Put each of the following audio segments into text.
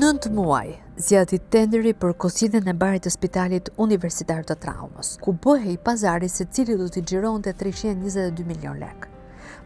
Për 9 muaj, zgjati tenderi për kozhitjen e barit të Spitalit Universitar të Traumës, ku bëhej pazari se cili do t'i xhironte 322 milion lek.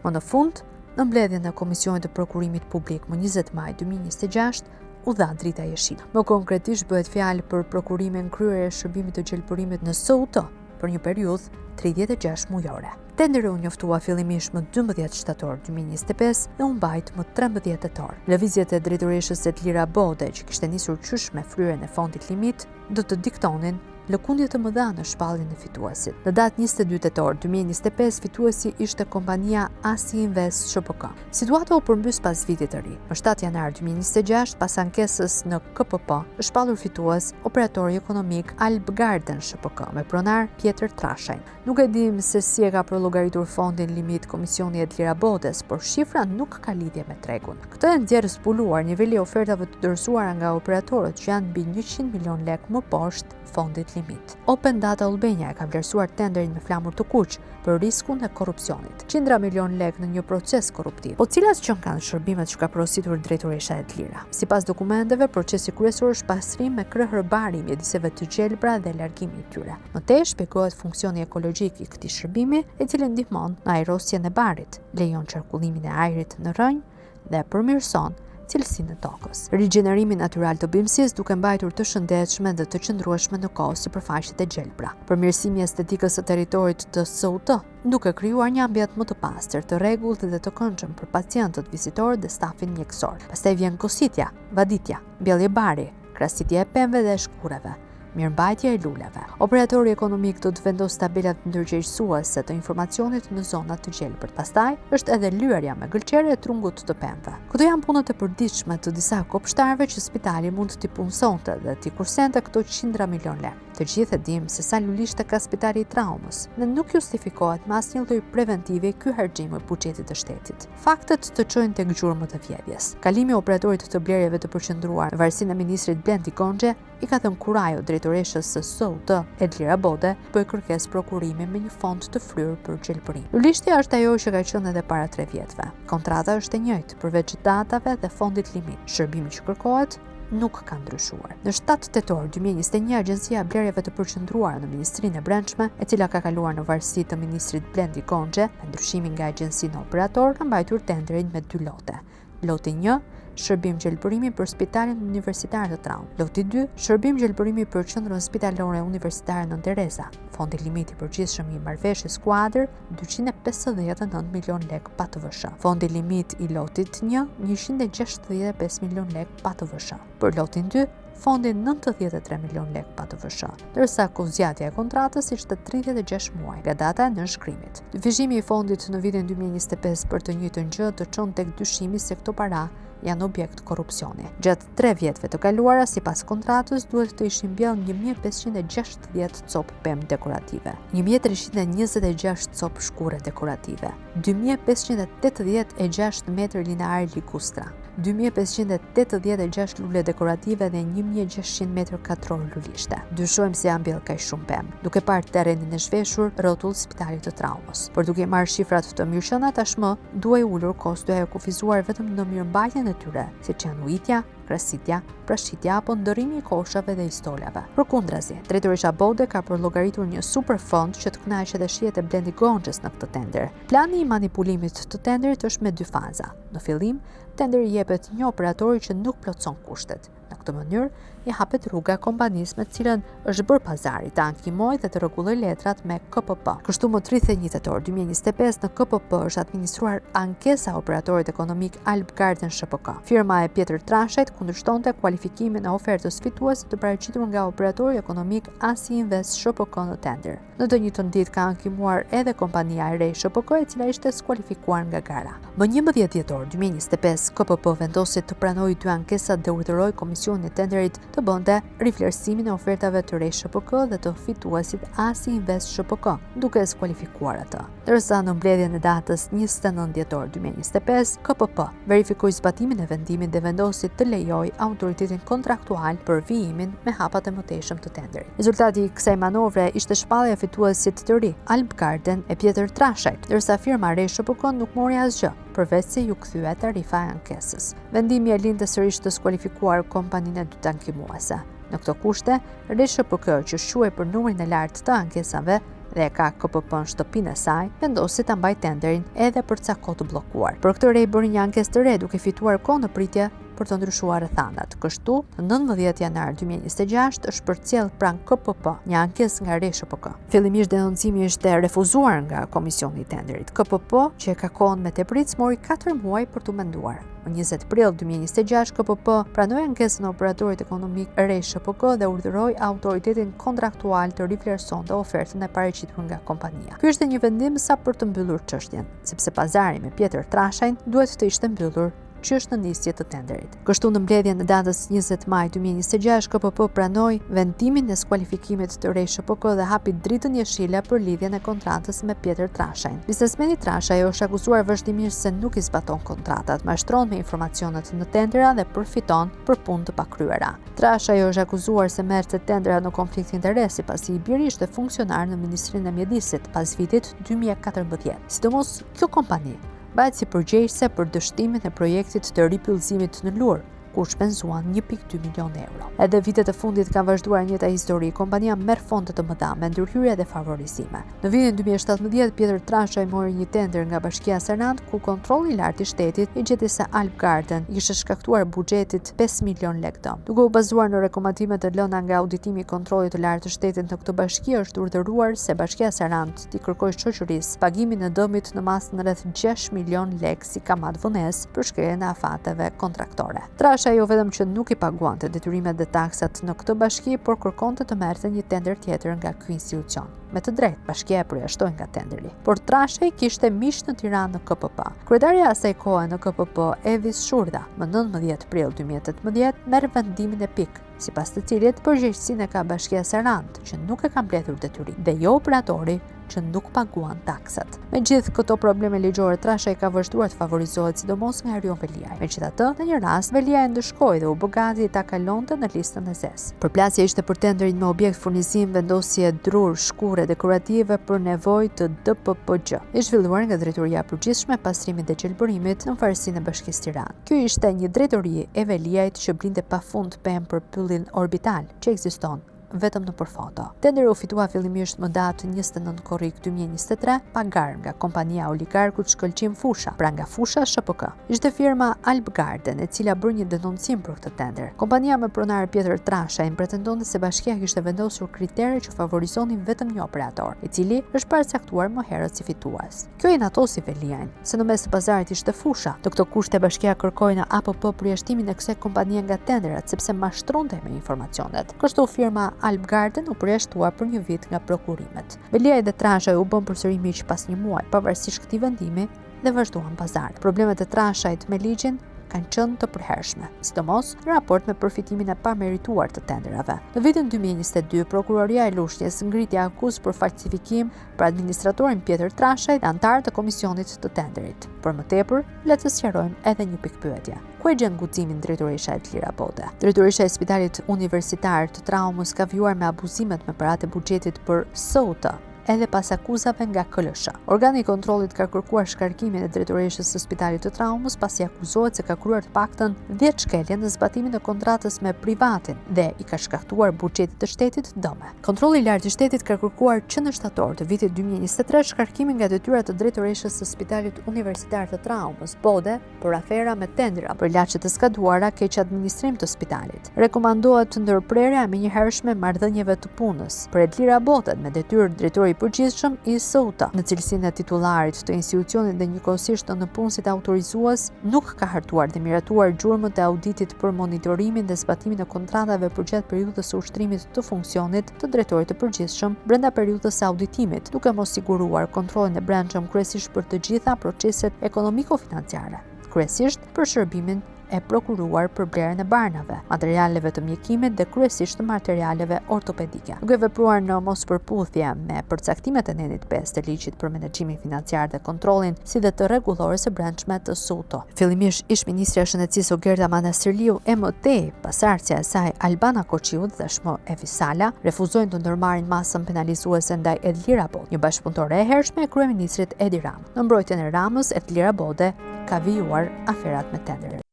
Më në fund, në mbledhjen e Komisionit të Prokurimit Publik më 20 maj 2026, u dha drita jeshile. Më konkretisht bëhet fjalë për prokurimin kryer e shërbimit të gjelbërimit në SUT për një periudhë 36 mujore. Tenderi u njoftua fillimisht më 12 shtator 2025 dhe u mbajt më 13 tetor. Lëvizjet e drejtoreshës së Lira Bode, që kishte nisur qysh me fryrjen e fondit limit, do të diktonin lëkundje të mëdha në shpalljen e fituesit. Në datë 22 tetor 2025, fituesi ishte kompania Asi Invest ShPK. Situata u përmbys pas vitit të ri. Më 7 janar 2026, pas ankesës në KPP, është shpallur fitues operatori ekonomik Alb Garden ShPK me pronar Pjetër Trashaj. Nuk e dim se si e ka përllogaritur fondin limit Komisioni e Lira Bodes, por shifra nuk ka lidhje me tregun. Këtë e nxjerr zbuluar niveli i ofertave të dorëzuara nga operatorët që janë mbi 100 milion lek më poshtë fondit limit. Open Data Albania e ka vlerësuar tenderin me flamur të kuq për riskun e korrupsionit. 100 milion lek në një proces korruptiv. Po cilat që kanë shërbimet që ka porositur drejtoresha e Lira? Sipas dokumenteve, procesi kryesor është pastrim me krahërbari mjediseve të gjelbra dhe largimi i tyre. Më tej shpjegohet funksioni ekologjik i këtij shërbimi, i cili ndihmon në ajrosjen e barit, lejon qarkullimin e ajrit në rrënjë dhe përmirëson cilësinë e tokës. Rigjenerimi natyral të bimësisë duke mbajtur të shëndetshme dhe të qëndrueshme në kohë sipërfaqet e gjelbra. Përmirësimi i estetikës së territorit të SUT, duke krijuar një ambient më të pastër, të rregullt dhe të këndshëm për pacientët, vizitorët dhe stafin mjekësor. Pastaj vjen kozhitja, vaditja, mbjellje bari, krahasitja e pemëve dhe shkureve, mirëmbajtja e luleve. Operatori ekonomik do të vendos tabelat ndërgjegjësuese të informacionit në zonat të gjelbërt. Pastaj është edhe lyerja me gëlqere e trungut të pemëve. Këto janë punët e përditshme të disa kopshtarëve që spitali mund t'i punësonte dhe t'i kursente këto 100 milion lek. Të gjithë e dim se sa lulishte ka Spitali i Traumës dhe nuk justifikohet me asnjë lloj preventive ky harxhim i buxhetit të shtetit. Faktet të çojnë tek gjurmët e vjedhjes. Kalimi i operatorit të blerjeve të përqendruar në varësinë e ministrit Blendi Gonxhe i ka thënë kurajë drejtoreshës së SUT Lira Bode bëj kërkesë prokurimi me një fond të fryrë për gjelbërim. Lulishtja është ajo që ka qenë edhe para 3 vjetëve. Kontrata është e njëjtë përveç datave dhe fondit limit. Shërbimi që kërkohet nuk ka ndryshuar. Në 7 tetor 2021, Agjencia e Blerjeve të Përqendruara në Ministrinë e Brendshme, e cila ka kaluar në varësi të ministrit Blendi Gonxhe, me ndryshimin nga agjencinë operator, ka mbajtur tenderin me 2 lote. Loti 1, shërbim gjelbërimi për Spitalin Universitar të Traumës. Loti 2, shërbim gjelbërimi për Qendrën Spitalore Universitare Nën Tereza. Fondi limit i përgjithshëm i marrëveshjes skuadër 259 milion lek pa të vëshë. Fondi limit i lotit 1, 165 milion lek pa të vëshë. Për lotin 2, fondi 93 milion lek pa të vëshë, ndërsa kozhjatja e kontratës ishte 36 muaj nga data e nënshkrimit. Dyfishimi i fondit në vitin 2025 për të njëjtën gjë të çon tek dyshimi se këto para janë objekt korrupsioni. Gjatë 3 vjetëve të kaluara, sipas kontratës, duhet të ishin mbjellë 1560 copë pemë dekorative, 1326 copë shkure dekorative, 2586 metër linear ligustra, 2586 lule dekorative dhe 1600 metër katror lulishte. Dyshojmë se janë mbjellë kaq shumë pemë, duke parë terrenin e zhveshur rrotull Spitalit të Traumës. Por duke marrë shifrat të mirëshëna tashmë, duhej ulur kosto e kufizuar vetëm në mirëmbajtjen e tyre, siç janë ujitja, krahasitja, prashitja apo ndërrimi i koshave dhe i stolave. Përkundrazi, drejtoresha Bode ka përllogaritur një superfond që të kënaqet dhe shihet e Blendi Gonxhes në këtë tender. Plani i manipulimit të tenderit është me 2 faza. Në fillim, tenderi jepet një operatori që nuk plotson kushtet. Në këtë mënyrë, i hapet rruga kompanisë me të cilën është bërë pazari të ankimojë dhe të rregullojë letrat me KPP. Kështu më 31 tetor 2025 në KPP është administruar ankesa e operatorit ekonomik Alb Garden ShPK. Firma e Pjetër Trashajt kundërshtonte kualifikimin e ofertës fituese të paraqitur nga operatori ekonomik Asi Invest ShPK në tender. Në të njëjtën ditë ka ankimuar edhe kompania e re ShPK, e cila ishte skualifikuar nga gara. Më 11 dhjetor 2025, KPP vendosi të pranojë 2 ankesat dhe urdhëroi Komisionin e tenderit të bënte riflerësimin e ofertave të re ShPK dhe të fituesit Asi Invest ShPK, duke skualifikuar atë. Ndërsa në mbledhjen e datës 29 dhjetor 2025, KPP verifikoi zbatimin e vendimit dhe vendosi të lejojë autoritetin kontraktual për vijimin me hapat e mëtejshëm të tenderit. Rezultati i kësaj manovre ishte shpallja e fituesit të ri, Alb Garden e Pjetër Trashajt, ndërsa firma re ShPK nuk mori asgjë. përveç se ju kthye tarifa e ankesës. Vendimi e lindë sërish të skualifikuar kompaninë e dy ankimuese. Në këto kushte, RSHPK që shquej për numrin e lartë të ankesave dhe ka KPP-n shtëpinë e saj, vendosi ta mbajë tenderin edhe për ca kohë të bllokuar. Për këtë rej bëri një ankesë të re duke fituar kohë në pritje për të ndryshuar rrethanat. Kështu, në 19 janar 2026 është përcjell pranë KPP një ankesë nga RSHPK. Fillimisht denoncimi ishte refuzuar nga Komisioni i Tenderit. KPP, që e ka kohën me teprit, mori 4 muaj për t'u menduar. Në 20 prill 2026, KPP pranoi ankesën e operatorit ekonomik RSHPK dhe urdhëroi autoritetin kontraktual të rivlerësonte ofertën e paraqitur nga kompania. Ky ishte një vendim sa për të mbyllur çështjen, sepse pazari me Pjetër Trashajn duhet të ishte mbyllur që është në nisje të tenderit. Kështu në mbledhjen e datës 20 maj 2026, KPP pranoi vendimin e skualifikimit të RSHPK dhe hapi dritën jeshile për lidhjen e kontratës me Pjetër Trashajn. Biznesmeni Trashaj është akuzuar vazhdimisht se nuk i zbaton kontratat, mashtron me informacionet në tendera dhe përfiton për punë të pakryera. Trashaj është akuzuar se merrte tendera në konflikt interesi pasi i biri ishte funksionar në Ministrinë e Mjedisit pas vitit 2014. Sidomos kjo kompani bëhet si përgjegjëse për dështimin e projektit të ripyllëzimit në Lur, ku shpenzuan 1.2 milion euro. Edhe vitet e fundit ka vazhduar njëta histori, kompania merr fonde të mëdha me ndërhyrje dhe favorizime. Në vitin 2017, Pjetër Trashaj mori një tender nga Bashkia Seranat, ku kontrolli i lartë i shtetit i gjeti se Alp Garden ishte shkaktuar buxhetit 5 milion lekë dëm. Duke u bazuar në rekomandimet të lëna nga auditimi i kontrollit të lartë të shtetit në këtë bashki, është urdhëruar se Bashkia Seranat t'i kërkojë shoqërisë pagimin e dëmit në masë rreth 6 milion lekë si kamat vonesë për shkeljen e afateve kontraktore. Jo vetëm që nuk i paguante detyrimet dhe taksat në këtë bashki, por kërkonte të merrte një tender tjetër nga ky institucion. Me të drejtë, bashkia e përjashtoi nga tenderi. Por Trashaj kishte miq në Tiranë në KPP. Kryetaria e asaj kohe në KPP, Evis Shurda, më 19 prill 2018 merr vendimin e PIK, sipas të cilit përgjegjësinë e ka Bashkia Seranat, që nuk e ka mbledhur detyrim, dhe jo operatori që nuk paguan taksat. Me gjithë këto probleme ligjore, Trashaj ka vazhduar të favorizohet sidomos nga Erion Veliaj. Megjithatë, në një rast Veliaj ndëshkoi dhe u bë gati ta kalonte në listën e ZES. Përplasja ishte për tenderin me objekt furnizim vendosje drur, shkure dekorative për nevojë të DPPG. I zhvilluar nga Drejtoria e Përgjithshme e Pastrimit dhe Gjelbërimit në varësinë e Bashkisë Tiranë. Ky ishte një drejtori e Veliajt që blinte pafund pemë për pyllin orbital që ekziston vetëm në përfoto. Tenderi u fitua fillimisht më datë 29 korrik 2023 pagar nga kompania oligarkut Shkëlqim Fusha, pra nga Fusha SHPK. Ishte firma Alp Garden, e cila bërë një denoncim për këtë tender. Kompania me pronar Pjetër Trashaj pretendonte se bashkia kishte vendosur kritere që favorizonin vetëm një operator, i cili është paracaktuar më herët si fitues. Kjo i natosi Veliajn, se në mes të pazarit ishte Fusha. Të këto kushte bashkia kërkoi në APP përjashtimin e kësaj kompanie nga tenderat sepse mashtronte me informacionet. Kështu firma Alp Garden u përjashtua për një vit nga prokurimet. Veliaj dhe Trashaj u bën përsëri miq pas një muaj, pavarësisht këtij vendimi, dhe vazhduan pazarin. Problemet e Trashajt me ligjin kanë qenë të përhershme, sidomos në raport me përfitimin e pamerituar të tenderave. Në vitin 2022, Prokuroria e Lushnjës ngriti akuzë për falsifikim për administratorin Pjetër Trashaj dhe antar të komisionit të tenderit. Për më tepër, le të sqarojmë edhe një pikpyetje. Ku e gjen guximin drejtoresha e Vlira Bote? Drejtoresha e Spitalit Universitar të Traumës ka vjuar me abuzimet me paratë e buxhetit për SOT, edhe pas akuzave nga KLSH. Organi i kontrollit ka kërkuar shkarkimin e drejtoreshës së Spitalit të Traumës pasi akuzohet se ka kryer të paktën 10 shkelje në zbatimin e kontratës me privatin dhe i ka shkaktuar buxhetit të shtetit dëme. Kontrolli i lartë i shtetit ka kërkuar që në shtator të vitit 2023 shkarkimin nga detyrat të drejtoreshës së Spitalit Universitar të Traumës, Bode, për afera me tendera për ilaçe të skaduara, keq administrim të spitalit. Rekomandohet ndërprerja e menjëhershme marrëdhënieve të punës për Vlira Boten me detyrë drejtori përgjithshëm i SOTA, në cilësinë e titularit të institucionit dhe njëkohësisht në punësit autorizues, nuk ka hartuar dhe miratuar gjurmët e auditit për monitorimin dhe zbatimin e kontratave përgjatë periudhës së ushtrimit të funksionit të drejtorit të përgjithshëm brenda periudhës së auditimit, duke mos siguruar kontrollin e brendshëm kryesisht për të gjitha proceset ekonomiko-financiare, kryesisht për shërbimin e prokuruar për blerjen e barnave, materialeve të mjekimit dhe kryesisht të materialeve ortopedike. Duke vepruar në mospërputhje me përcaktimet e nenit 5 të ligjit për menaxhimin financiar dhe kontrollin, si dhe të rregullores së brendshme të SUTO. Fillimisht ish ministri i Shëndetësisë Ogerda Manastirliu e MT, pasardhësia e saj Albana Koçiut dhe tashmë Evi Sala refuzojnë të ndërmarrin masën penalizuese ndaj Vlira Bote, një bashkëpunëtore e hershme e kryeministrit Edi Rama. Në mbrojtjen e Ramës, Vlira Bote ka vijuar aferat me tenderin.